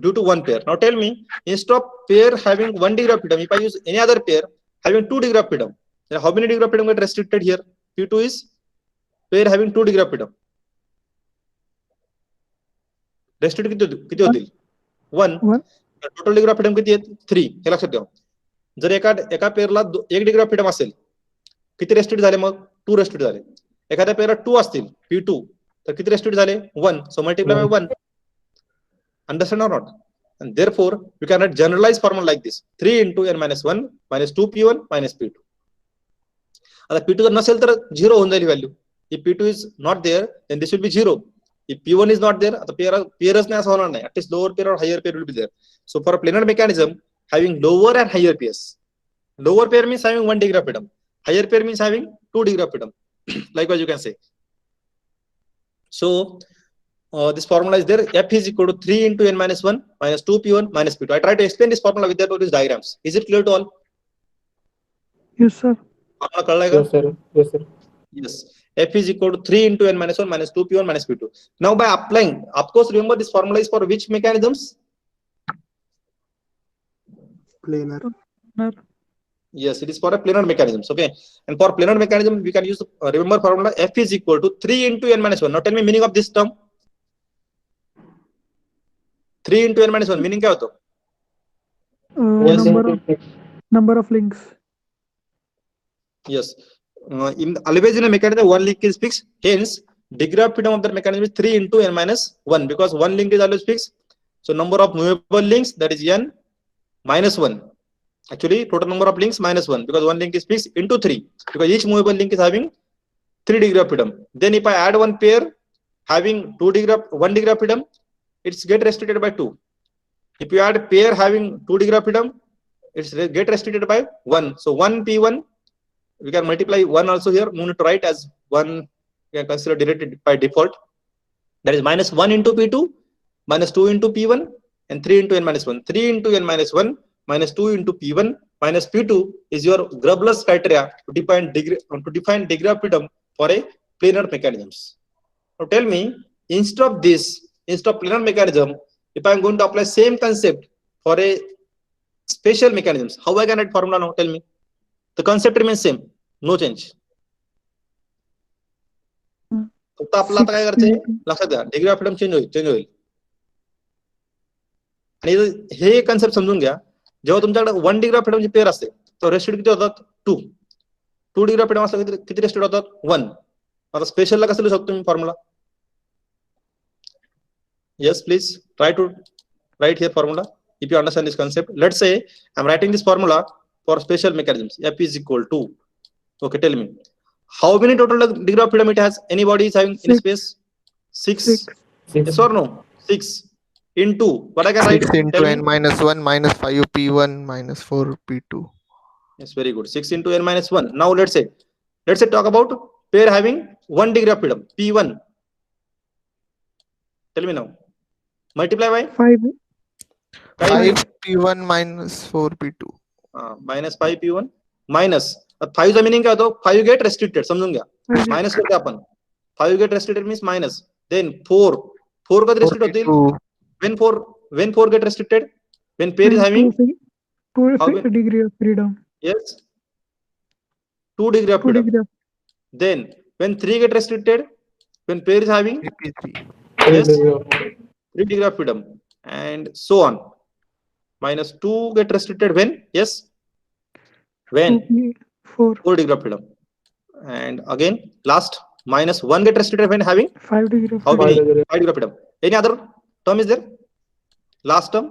Speaker 1: Due to one pair. Now tell me, instead of pair having 1 degree of freedom, if I use any other pair having 2 degree of freedom, then how many degree of freedom get restricted here? P2 is pair having 2 degree of freedom. Restricted किती होतील? 1.
Speaker 5: One.
Speaker 1: Total degree of freedom किती आहेत? 3. हे लक्षात ठेवा. जर एका पेअरला 1 degree of freedom असेल, किती रेस्ट्रिक्ट झाले मग? 2 रेस्ट्रिक्ट झाले. एखाद्या पेअरला 2 असतील, P2, तर किती रेस्ट्रिक्ट झाले? 1. सो multiply by 1. Understand or not? And therefore, we cannot generalize formula like this. 3 into n minus 1 minus 2P1 minus P2. आता P2 जर नसेल तर 0 होऊन जाईल value. If P2 is not there, then this will be 0. If P1 is not there, आता पेअरच नाही असं होणार नाही. At least lower pair or higher pair will be there. So for a planar mechanism, having lower and higher pairs. Lower pair means having 1 degree of freedom. Higher pair means having 2 degree of freedom. Likewise, you can say. So this formula is there. F is equal to 3 into n minus 1 minus 2P1 minus P2. I try to explain this formula with these diagrams. Is it clear to all?
Speaker 5: Yes, sir.
Speaker 1: Formula कळलाय का?
Speaker 6: Yes, sir. Yes, sir.
Speaker 1: Yes. F is equal to 3 into n minus 1 minus 2P1 minus P2. Now by applying, of course, remember this formula is for which mechanisms?
Speaker 4: Planar.
Speaker 1: Yes, it is for a planar mechanisms. Okay. And for planar mechanism, we can use, remember formula F is equal to 3 into n minus 1. Now tell me meaning of this term. 3 into n minus 1 meaning क्या होता?
Speaker 6: Yes,
Speaker 5: Number of links.
Speaker 1: Yes. Always in a mechanism, one link is fixed. Hence, degree of freedom of that mechanism is 3 into n minus 1 because one link is always fixed. So number of movable links, that is n minus 1. Actually, total number of links minus 1 because one link is fixed into 3 because each movable link is having 3 degree of freedom. Then if I add one pair having 1 degree of freedom, it's get restricted by 2. If you add pair having 2 degree of freedom, it's get restricted by 1. So 1P1, we can multiply 1 also here. No need to write as 1. We can consider directed by default. That is minus 1 into P2, minus 2 into P1, and 3 into n minus 1. 3 into n minus 1 minus 2 into P1 minus P2 is your Grubbler's criteria to define degree of freedom for a planar mechanisms. Now tell me, instead of planar mechanism, if I am going to apply same concept for a special mechanisms, how I can write formula now? Tell me. The concept remains same, no change. फक्त आपल्याला आता काय करायचंय लक्षात घ्या, degree of freedom change होईल. आणि हे concept समजून घ्या, जेव्हा तुमच्याकडे 1 डिग्री ऑफ फ्रीडमची पेअर असते तर रेस्ट्रिक्ट किती होतात? 2 डिग्री ऑफ फ्रीडम असलं किती रेस्ट्रिक्ट होतात? 1. आता स्पेशलला कसं लिहू शकतो तुम्ही formula? Yes, please try to write here formula if you understand this concept. Let's say I'm writing this formula for special mechanisms. F is equal to, okay, tell me how many total degree of freedom it has? Anybody is having in space? 6. Yes or no? 6 into what I can write?
Speaker 3: 6 into n minus 1 minus 5P1 minus 4P2.
Speaker 1: Yes, very good. 6 into n minus 1. Now let's say talk about pair having 1 degree of freedom. P1. Tell me now. Multiply by
Speaker 3: 5P1 minus 4P2.
Speaker 1: minus 5P1 minus 5 चा meaning काय होतो? 5 get restricted. समजून घ्या. Minus करते आपण. 5 get restricted means minus. Then 4 कधी restricted होतील? When 4 get restricted? When pair is having
Speaker 5: 2 degree of freedom.
Speaker 1: Yes, 2 degree of freedom. Then when 3 get restricted? When pair is having
Speaker 3: 3P3.
Speaker 1: yes 3 degree of freedom and so on. Minus 2 get restricted when? Yes, when 4 degree of freedom. And again last minus 1 get restricted when having
Speaker 5: 5 degree of
Speaker 1: how many?
Speaker 5: freedom.
Speaker 1: 5 degree of freedom. Any other term is there? Last term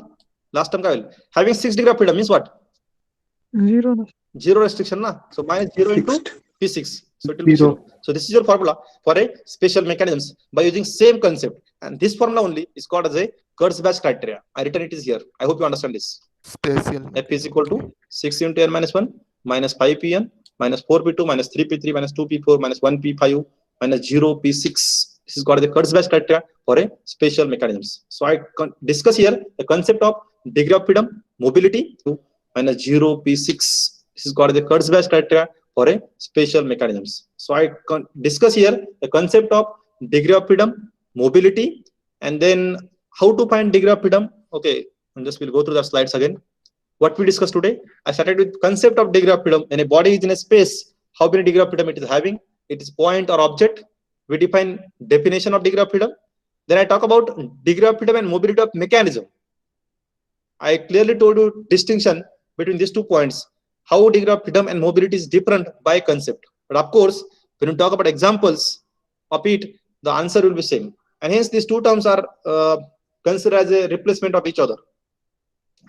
Speaker 1: काय होईल? Having 6 degree of freedom means what? 0 restriction na. So minus 0 into P6. So it will be 0. So this is your formula for a special mechanisms by using same concept, and this formula only is called as a Kurzbach criteria. I written it is here. I hope you understand this.
Speaker 3: Special.
Speaker 1: F is equal to 6 into n minus 1 minus 5Pn minus 4P2 minus 3P3 minus 2P4 minus 1P5 minus 0P6. This is called the Kurzbach criteria for a special mechanisms. So I discuss here the concept of degree of freedom, mobility, minus 0, P6. This is called the Kurzweil criteria for a special mechanisms. So I discuss here the concept of degree of freedom, mobility, and then how to find degree of freedom. Okay, and just we'll go through the slides again. What we discussed today, I started with concept of degree of freedom. When a body is in a space, how many degree of freedom it is having? It is point or object. We define definition of degree of freedom. Then I talk about degree of freedom and mobility of mechanism. I clearly told you distinction between these 2 points. How degree of freedom and mobility is different by concept. But of course, when you talk about examples of it, the answer will be same. And hence these 2 terms are considered as a replacement of each other.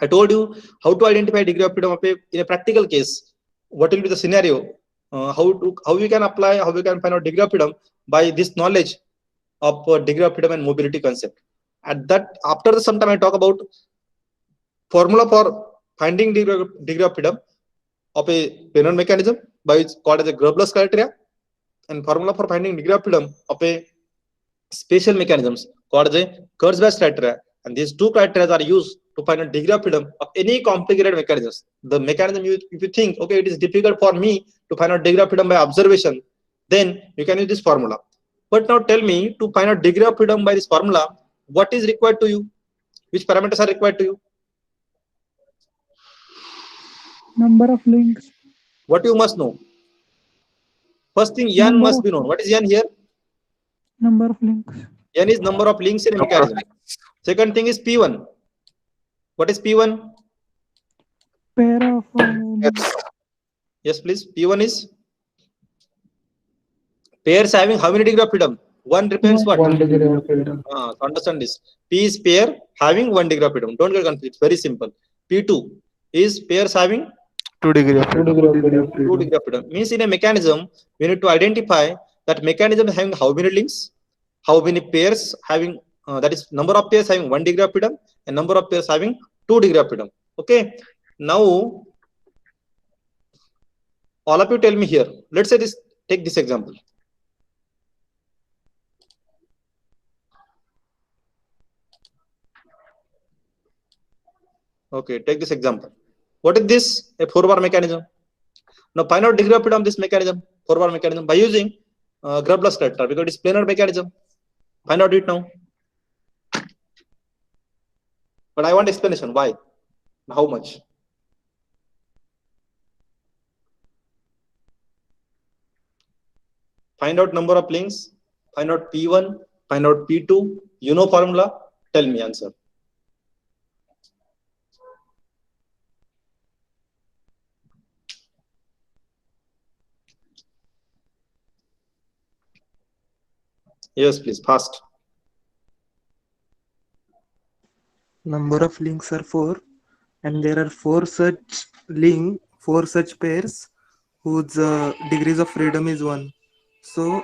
Speaker 1: I told you how to identify degree of freedom in a practical case. What will be the scenario? How we can apply, how we can find out degree of freedom by this knowledge of degree of freedom and mobility concept. At that, after some time, I talk about formula for finding degree of freedom of a Penrose mechanism, by which called as a Grobler's criteria, and formula for finding degree of freedom of a special mechanisms called as a Kurzweil criteria. And these 2 criteria are used to find a degree of freedom of any complicated mechanisms. The mechanism, if you think, okay, it is difficult for me to find out degree of freedom by observation, then you can use this formula. But now tell me, to find out degree of freedom by this formula, what is required to you? Which parameters are required to you?
Speaker 5: Number of links.
Speaker 1: What you must know? First thing, N must be known. What is N here?
Speaker 5: Number of links.
Speaker 1: N is number of links in a mechanism. Second thing is P1. What is P1?
Speaker 5: Pair of
Speaker 1: Yes, please. P1 is pairs having how many degree of freedom? 1 represents what?
Speaker 6: 1 degree of freedom.
Speaker 1: Understand this. P is pair having 1 degree of freedom. Don't get confused. It's very simple. P2 is pairs having
Speaker 3: 2 degree of
Speaker 6: 2
Speaker 3: freedom.
Speaker 6: degree of freedom.
Speaker 1: 2 degree of freedom. Means in a mechanism, we need to identify that mechanism having how many links, how many pairs having, that is number of pairs having 1 degree of freedom and number of pairs having 2 degree of freedom. Okay. Now, all of you tell me here. Let's say this. Take this example. Okay, take this example. What is this? A 4-bar mechanism. Now find out degree of freedom of this mechanism, 4-bar mechanism, by using Grobler's criteria, because it's planar mechanism. Find out it now. But I want explanation. Why? How much? Find out number of links. Find out P1. Find out P2. You know formula. Tell me answer. Yes, please, fast.
Speaker 4: Number of links are 4, and there are 4 such pairs whose degrees of freedom is 1. So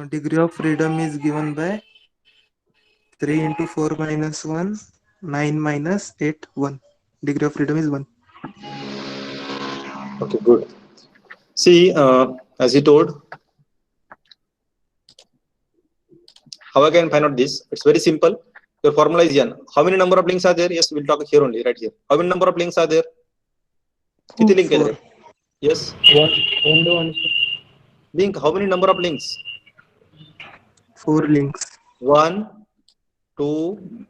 Speaker 4: degree of freedom is given by 3 into 4 minus 1, 9 minus 8, 1. Degree of freedom is 1.
Speaker 1: Okay, good. See, as he told, how I can find out this? It's very simple. Your formula is N. How many number of links are there? Yes, we'll talk here only, right here. How many number of links are there? Kitni link hai there? Yes.
Speaker 6: One.
Speaker 1: Link. How many number of links?
Speaker 4: 4 links.
Speaker 1: 1, 2,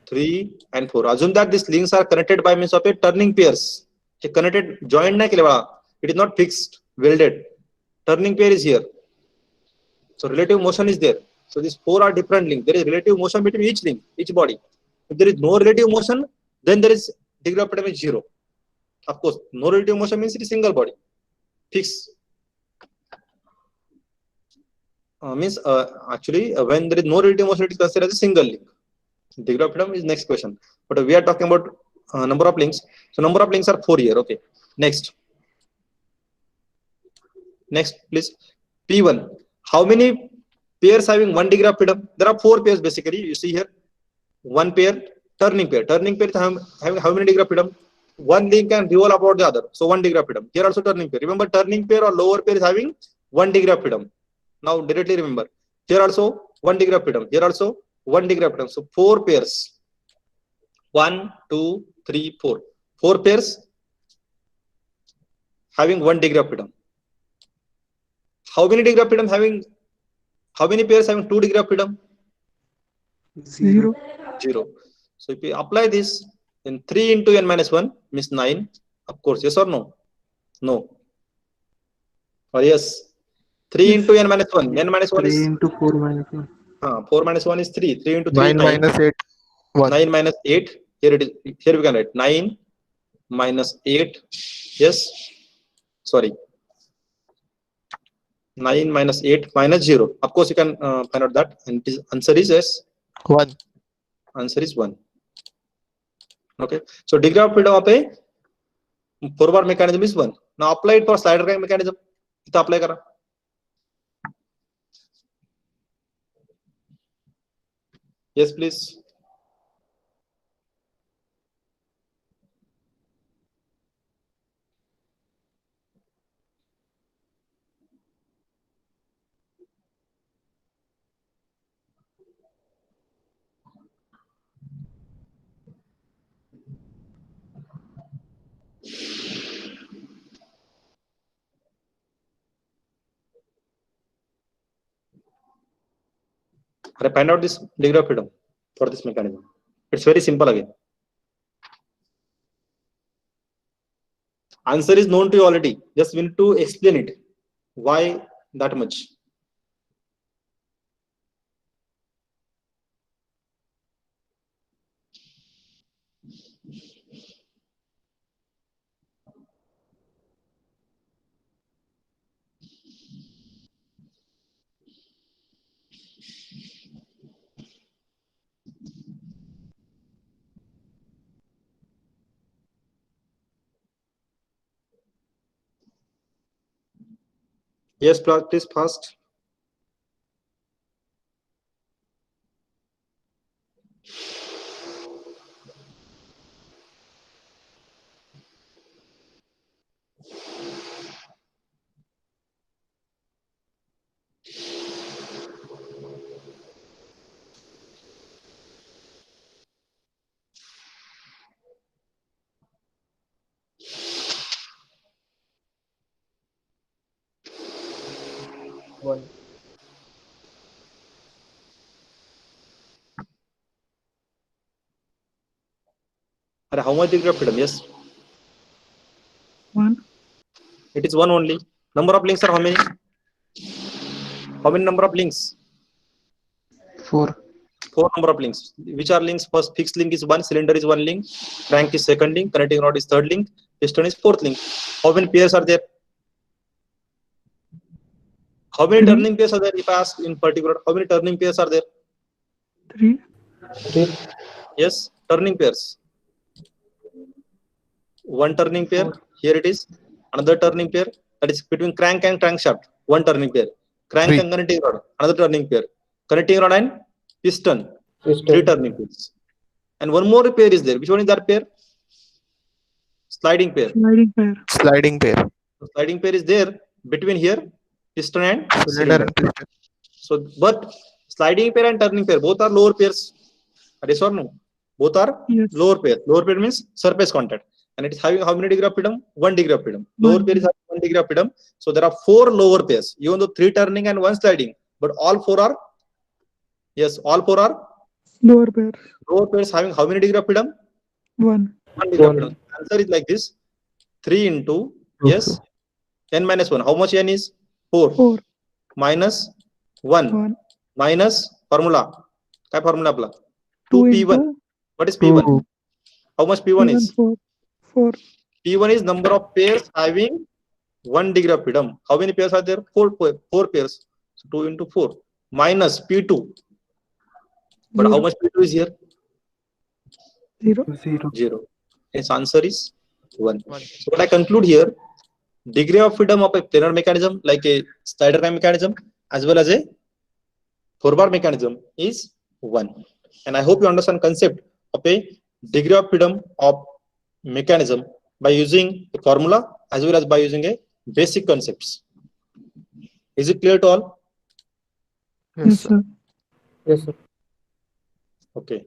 Speaker 1: 3, and 4. Assume that these links are connected by means of a turning pairs. Connected, joined nahi kele bada. It is not fixed, welded. Turning pair is here. So relative motion is there. So these 4 are different links. There is relative motion between each link, each body. If there is no relative motion, then there is degree of freedom is 0. Of course, no relative motion means it is single body. Fixed. Actually, when there is no relative motion, it is considered as a single link. Degree of freedom is next question. But we are talking about number of links. So number of links are 4 here. Okay. Next, please. P1. How many pairs having 1 degree of freedom? There are 4 pairs basically. You see here. 1 pair, turning pair. Turning pair is having how many degree of freedom? 1 link can revolve about the other. So 1 degree of freedom. Here also turning pair. Remember, turning pair or lower pair is having 1 degree of freedom. Now directly remember. Here also 1 degree of freedom. Here also 1 degree of freedom. So 4 pairs. 1, 2, 3, 4. 4 pairs having 1 degree of freedom. How many degree of freedom having? How many pairs having 2 degree of freedom?
Speaker 5: 0.
Speaker 1: 0. So if we apply this, then 3 into n minus 1 means 9. Of course, yes or no? No. Or yes? 3 into n minus 1. N minus 1
Speaker 4: 3
Speaker 1: is
Speaker 4: into 4 minus 1.
Speaker 1: 4 minus 1 is 3. 3 into 3
Speaker 3: 9 minus 8, 1.
Speaker 1: 9 minus 8. Here it is. Here we can write 9 minus 8. Yes. Sorry. 9 minus 8 minus 0. Of course, you can find out that. And answer is yes.
Speaker 3: 1.
Speaker 1: Answer is 1. Okay. So degree of freedom of a 4-bar mechanism is 1. Now apply it for slider crank mechanism. Ito apply kara. Yes, please. Find out this degree of freedom for this mechanism. It's very simple again. Answer is known to you already. Just we need to explain it. Why that much? Yes, please fast.
Speaker 6: One.
Speaker 1: How much degree of freedom? Yes,
Speaker 5: 1.
Speaker 1: it is 1 only. Number of links are how many? How many number of links?
Speaker 4: 4.
Speaker 1: 4 number of links. Which are links? First fixed link is 1, cylinder is 1 link, crank is 2nd link, connecting rod is 3rd link, piston is 4th link. How many pairs are there? How many
Speaker 5: Three.
Speaker 1: turning pairs are there? If I ask in particular, how many turning pairs are there?
Speaker 5: 3.
Speaker 6: 3.
Speaker 1: Yes, turning pairs. 1 turning pair, here it is. Another turning pair, that is between crank and crankshaft. 1 turning pair. Crank
Speaker 3: 3.
Speaker 1: and connecting rod, another turning pair. Connecting rod and piston, 3
Speaker 6: Piston.
Speaker 1: turning pairs. And one more pair is there. Which one is that pair? Sliding pair.
Speaker 5: Sliding pair.
Speaker 3: Sliding pair.
Speaker 1: Sliding pair is there between here, piston and
Speaker 3: Cylinder
Speaker 1: cylinder.
Speaker 3: and piston.
Speaker 1: So, but sliding pair and turning pair, both are lower pairs. Yes or no? Both are
Speaker 5: Yes.
Speaker 1: lower pair. Lower pair means surface contact. And it is having how many degree of freedom? 1 degree of freedom. Lower
Speaker 5: One.
Speaker 1: pair is having 1 degree of freedom. So there are 4 lower pairs, even though 3 turning and 1 sliding, but all 4 are, yes, all 4 are
Speaker 5: Lower pair.
Speaker 1: lower pairs having how many degree of freedom?
Speaker 5: 1.
Speaker 1: 1 degree of
Speaker 6: One.
Speaker 1: freedom. Answer is like this: 3 into, yes, n minus 1. How much n is? 4
Speaker 5: 4.
Speaker 1: minus 1
Speaker 5: 1.
Speaker 1: minus formula. काय formula आपला?
Speaker 5: 2
Speaker 1: 2p1.
Speaker 5: into
Speaker 1: What is p1?
Speaker 3: 2.
Speaker 1: How much p1 is?
Speaker 5: 4. 4.
Speaker 1: P1 is number of pairs having 1 degree of freedom. How many pairs are there? 4 pairs. So 2 into 4 minus P2. But how
Speaker 5: 0.
Speaker 1: much P2 is here?
Speaker 5: 0.
Speaker 4: 0.
Speaker 1: 0. Its answer is 1.
Speaker 3: 1.
Speaker 1: So what I conclude here, degree of freedom of a planar mechanism like a slider crank mechanism as well as a 4-bar mechanism is 1. And I hope you understand concept of a degree of freedom of mechanism by using the formula as well as by using a basic concepts. Is it clear to all?
Speaker 3: Yes,
Speaker 5: Yes,
Speaker 3: sir.
Speaker 5: sir.
Speaker 6: Yes, sir.
Speaker 1: Okay.